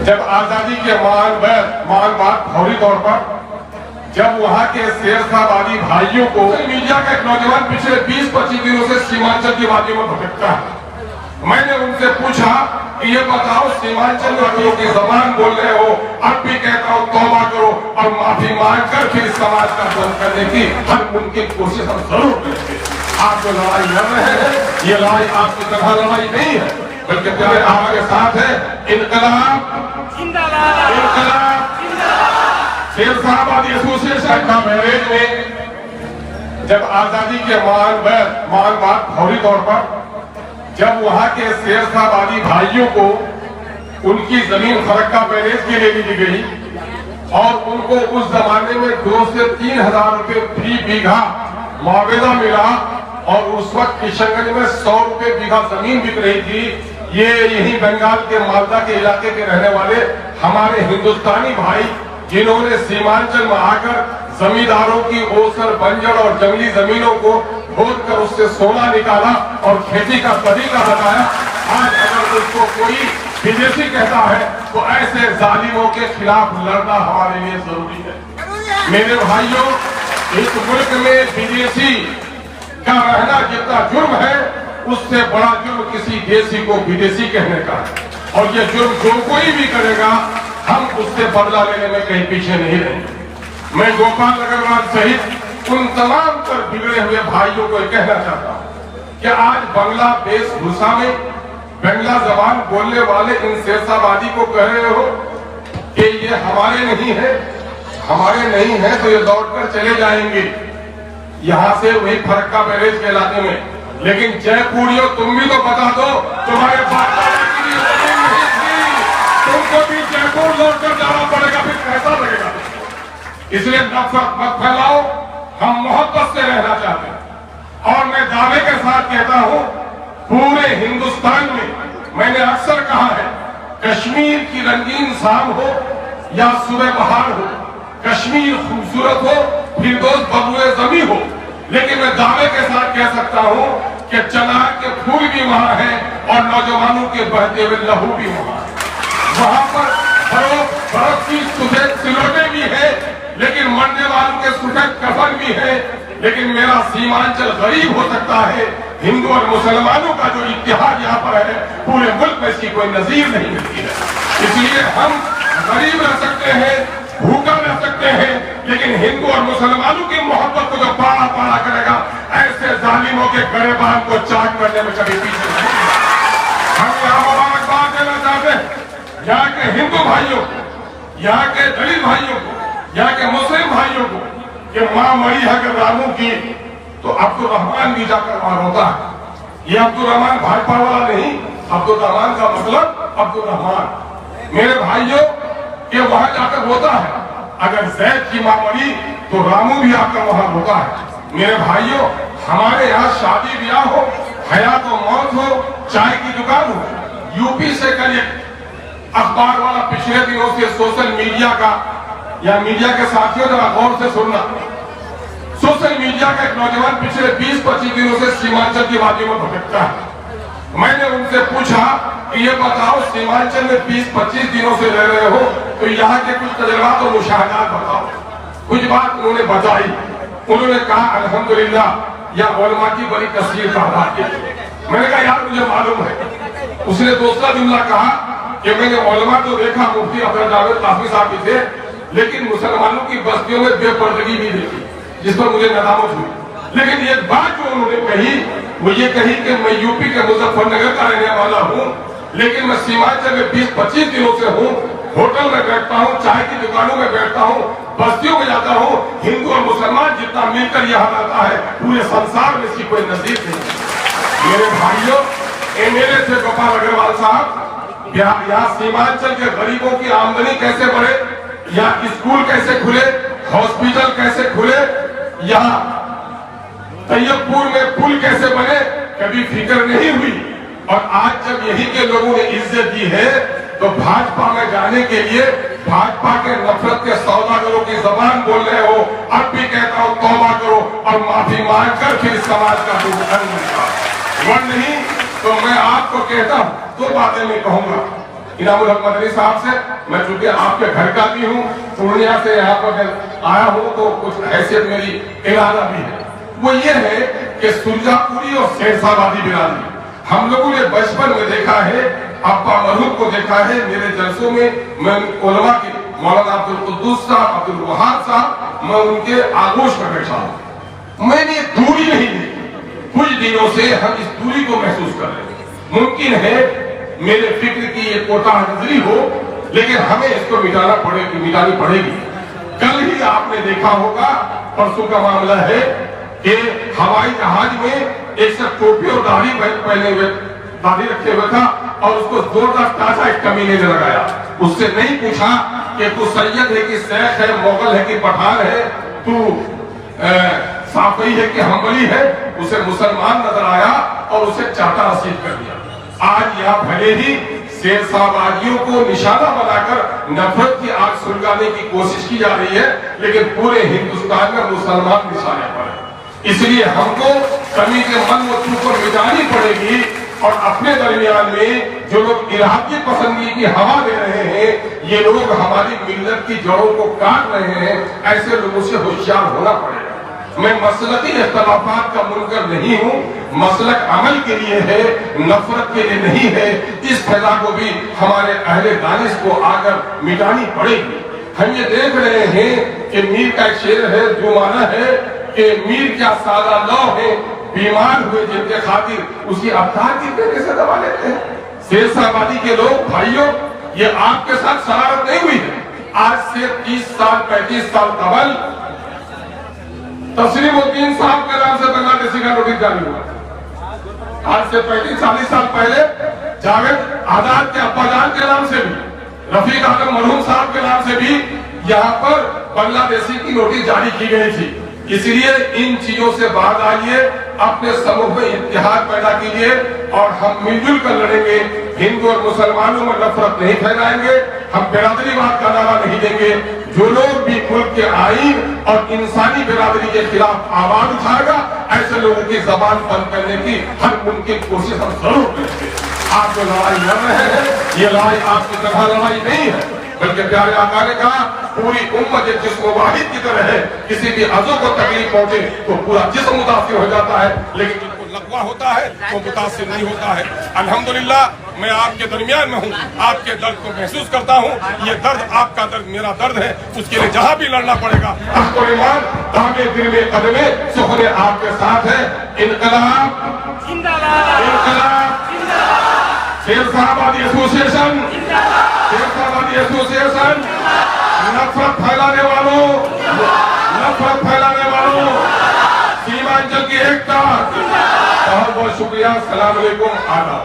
जब आजादी के मान बात फौरी तौर पर जब वहां के शेरशाहबादी भाइयों को मीडिया का एक नौजवान पिछले 20-25 दिनों से सीमांचल की वादियों में भटकता है। मैंने उनसे पूछा कि ये बताओ सीमांचल वादियों की जबान बोल रहे हो, अब भी कहता हूँ तौबा करो और माफी मांगकर फिर समाज का बंद करने की हर मुमकिन कोशिश हम जरूर करेंगे। आप जो लड़ाई लड़ रहे हैं ये लड़ाई आपकी तरह लड़ाई नहीं है, बल्कि प्यारे आपके साथ है इनकलाब इनकलाब शेरशाहबादी एसोसिएशन का बैरेज में जब आजादी के मान बात फौरी तौर पर जब वहां के शेरशाहबादी भाइयों को उनकी जमीन फरक्का बैरेज के लिए दी गई और उनको उस जमाने में 2 से 3 हजार रुपए फी बीघा मुआवजा मिला और उस वक्त किशनगंज में 100 रुपए बीघा जमीन बिक रही थी। ये यही बंगाल के मालदा के इलाके के रहने वाले हमारे हिंदुस्तानी भाई जिन्होंने सीमांचल में आकर जमींदारों की ओसर बंजर और जंगली जमीनों को खोद कर उससे सोना निकाला और खेती का तरीका बताया। आज अगर उसको कोई विदेशी कहता है तो ऐसे जालिमों के खिलाफ लड़ना हमारे लिए जरूरी है। मेरे भाइयों, इस मुल्क में विदेशी का रहना जितना जुर्म है उससे बड़ा जुर्म किसी देशी को विदेशी कहने का है। और ये जुर्म जो कोई भी करेगा हम उससे बदला लेने में कहीं पीछे नहीं रहेंगे। मैं गोपाल अग्रवाल सहित उन तमाम पर बिगड़े हुए भाइयों को कहना चाहता हूँ कि आज बांग्ला वेशभूषा में बांग्ला जबान बोलने वाले इन शेरशाहबादी को कह रहे हो कि ये हमारे नहीं है तो ये लौटकर चले जाएंगे यहाँ से वही फरक्का बैरेज के इलाके में। लेकिन जयपुरियों तुम भी तो बता दो, तुम्हारे बाप की जमीन नहीं थी, तुमको भी जयपुर लौटकर जाना पड़ेगा, फिर कैसा लगेगा? इसलिए नफरत मत फैलाओ, हम मोहब्बत से रहना चाहते हैं। और मैं दावे के साथ कहता हूं पूरे हिंदुस्तान में मैंने अक्सर कहा है कश्मीर की रंगीन शाम हो या सुबह बहार हो, कश्मीर खूबसूरत हो फिरदौस बबुए जमी हो, लेकिन मैं दावे के साथ कह सकता हूं कि चनार के फूल भी वहां हैं और नौजवानों के बहते हुए लहू भी वहां है। वहां पर बर्फ की सफेद सिलोटे भी है, लेकिन मरने वालों के सफेद कफन भी है। लेकिन मेरा सीमांचल गरीब हो सकता है, हिंदू और मुसलमानों का जो इत्तेहाद यहाँ पर है पूरे मुल्क में इसकी कोई नजीर नहीं मिलती है। इसलिए हम गरीब रह सकते हैं, भूखा रह सकते हैं, लेकिन हिंदू और मुसलमानों की मोहब्बत को जो पाड़ा पाड़ा करेगा ऐसे जालिमों के गरेबान को चाक करने में कभी पीछे नहीं। हम यहाँ मुबारकबाद देना चाहते हैं यहाँ के हिंदू भाइयों को, यहाँ के दलित भाइयों को, यहाँ के मुस्लिम भाइयों को कि माँ मरी है अगर रामू की तो अब्दुल रहमान भी जाकर वहां रोता है। ये अब्दुल रहमान भाजपा वाला नहीं, अब्दुल रहमान का मतलब अब्दुल रहमान। मेरे भाइयों ये वहां जाकर रोता है, अगर जैद की माँ मरी तो रामू भी आकर वहां रोता है। मेरे भाइयों हमारे यहाँ शादी ब्याह हो, हयात और मौत हो, चाय की दुकान हो, यूपी से कल अखबार वाला पिछले दिनों से सोशल मीडिया का या मीडिया के साथियों जरा गौर से सुनना, सोशल मीडिया का एक नौजवान पिछले 20-25 दिनों से सीमांचल की वादियों में भटकता है। मैंने उनसे पूछा कि ये बताओ सीमांचल में 20-25 दिनों से रह रहे हो तो यहाँ के कुछ तजुर्बात और मुशाहदात बताओ। कुछ बात उन्होंने बताई, उन्होंने कहा अल्हम्दुलिल्लाह या उलमा की बड़ी तस्वीर तादाद की। मैंने कहा यार मुझे मालूम है। उसने दूसरा जुमला कहा कि मैंने उलमा तो देखा, मुफ्ती अब्दुल जावेद काफी साहब भी थे, लेकिन मुसलमानों की बस्तियों में बेपर्दगी भी देखी जिस पर मुझे नदामत हुई। लेकिन एक बात जो उन्होंने कही वो ये कही कि मैं यूपी के मुजफ्फरनगर का रहने वाला हूँ, लेकिन मैं सीमांचल में 20-25 दिनों से हूँ, होटल में बैठता हूँ, चाय की दुकानों में बैठता हूँ, बस्तियों में जाता हूँ, हिंदू और मुसलमान जितना मिलकर यहाँ रहता है पूरे संसार में इसकी कोई नजीर नहीं। मेरे भाइयों एमएलए से गोपाल अग्रवाल साहब, यहाँ सीमांचल के गरीबों की आमदनी कैसे बढ़े, यहाँ स्कूल कैसे खुले, हॉस्पिटल कैसे खुले, यहाँ तैयबपुर में पुल कैसे बने, कभी फिक्र नहीं हुई। और आज जब यही के लोगों ने इज्जत दी है तो भाजपा में जाने के लिए भाजपा के नफरत के सौदागरों की जबान बोल रहे हो, अब भी कहता हूं तौबा करो और माफी मांगकर फिर समाज का नहीं तो मैं आपको कहता हूं 2 बातें मैं कहूंगा। इनामुल हक मदनी साहब से। मैं चूंकि आपके घर का भी हूँ, पूर्णिया से यहाँ पर आया हूँ, तो कुछ हैसियत मेरी इरादा भी है। वो ये है कि सुरजापुरी और शेरशाहबादी बिरादरी हम लोगों ने बचपन में देखा है, अब्बा मरहूम को देखा है। मेरे जलसों में मैं उलमा के मौलाना अब्दुल कुद्दूस साहब, अब्दुल वहाब साहब, मैं उनके आगोश में बैठा हूँ। मैंने दूरी नहीं दी, कुछ दिनों से हम इस दूरी को महसूस कर रहे हैं। मुमकिन है मेरे फिक्र की ये कोताह नजरी हो, लेकिन हमें इसको मिटानी पड़ेगी। कल ही आपने देखा होगा, परसों का मामला है कि हवाई जहाज में एक शख्स टोपी और दाढ़ी पहने हुए, दाढ़ी रखे हुए था, और उसको जोरदार ताजा एक कमीने ने लगाया। उससे नहीं पूछा कि तू सैयद है कि शेख है, मोगल है कि पठान है, तू साफी है कि हम्बली है। उसे मुसलमान नजर आया और उसे चाटा रसीद कर दिया। आज यहाँ भले ही शेरशाहबादियों को निशाना बनाकर नफरत की आग सुलगाने की कोशिश की जा रही है, लेकिन पूरे हिंदुस्तान में मुसलमान निशाने पर है। इसलिए हमको कमी के मन मुद्दों को मिटानी पड़ेगी, और अपने दरमियान में जो लोग इलाकी पसंदगी की हवा दे रहे हैं, ये लोग हमारी मिल्लत की जड़ों को काट रहे हैं, ऐसे लोगों से होशियार होना पड़ेगा। मैं मसलकी इख्तलाफात का मुनकर नहीं हूँ, मसलक अमल के लिए है, नफरत के लिए नहीं है। इस फैला को भी हमारे अहले दानिश को आकर मिटानी पड़ेगी। हम ये देख रहे हैं कि मीर का एक शेर है जो माना है कि मीर क्या सादा लौ है, बीमार हुए जिनके खातिर उसकी अवतार की पेटे से दबा लेते हैं। शेरशाहबादी के लोग भाइयों, ये आपके साथ शरारत नहीं हुई है। आज से 30 साल 35 साल कबल तस्लीमुद्दीन साहब के नाम से बांग्लादेशी का नोटिस जारी हुआ। आज से 35-40 साल पहले जावेद आजाद के अब्बाजान के नाम से भी, रफीक आलम मरहूम साहब के नाम से भी यहाँ पर बांग्लादेशी की नोटिस जारी की गई थी। इसलिए इन चीजों से बाहर आइए, अपने समूह में इत्तेहाद पैदा कीजिए, और हम मिलजुल कर लड़ेंगे। हिंदू और मुसलमानों में नफरत नहीं फैलाएंगे, हम बिरादरीवाद का नारा नहीं देंगे। जो लोग भी मुल्क के आईन और इंसानी बिरादरी के खिलाफ आवाज उठाएगा, ऐसे लोगों की जबान बंद करने की हर मुमकिन कोशिश हम जरूर करेंगे। आप जो लड़ाई लड़ रहे हैं, ये लड़ाई आपकी तरह लड़ाई नहीं है, बल्कि प्यारे आका ने कहा पूरी उम्मत एक जिस्म वाहिद की तरह है। किसी भी अज़ू को तकलीफ पहुंचे तो पूरा जिस्म मुतासिर हो जाता है, लेकिन जिनको लकवा होता है वो मुतासिर नहीं होता है। अल्हम्दुलिल्लाह मैं आपके दरमियान में हूँ, आपके दर्द को महसूस करता हूँ। ये दर्द आपका दर्द मेरा दर्द है, उसके लिए जहाँ भी लड़ना पड़ेगा। आपको ईमान दामे दिल में कदमे सुखने आपके साथ है। इनकलाब जिंदाबाद, इनकलाब शेरशाहबादी एसोसिएशन, शेरशाहबादी एसोसिएशन, नफरत फैलाने वालों, नफरत फैलाने वालों, सीमांचल की एकता। बहुत बहुत शुक्रिया। अस्सलाम वालेकुम। आदाब।